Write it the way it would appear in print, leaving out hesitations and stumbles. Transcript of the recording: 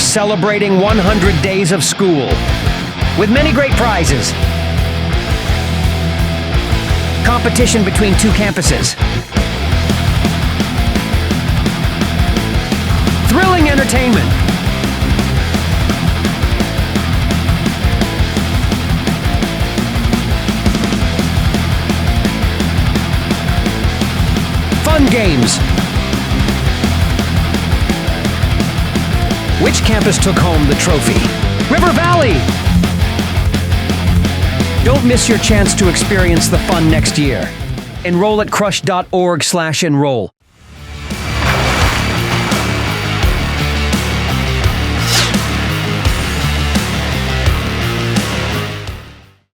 celebrating 100 days of school with many great prizes. Competition between 2 campuses. Thrilling entertainment. Fun games. Which campus took home the trophy? River Valley! Don't miss your chance to experience the fun next year. Enroll at CRUHSD.org/enroll.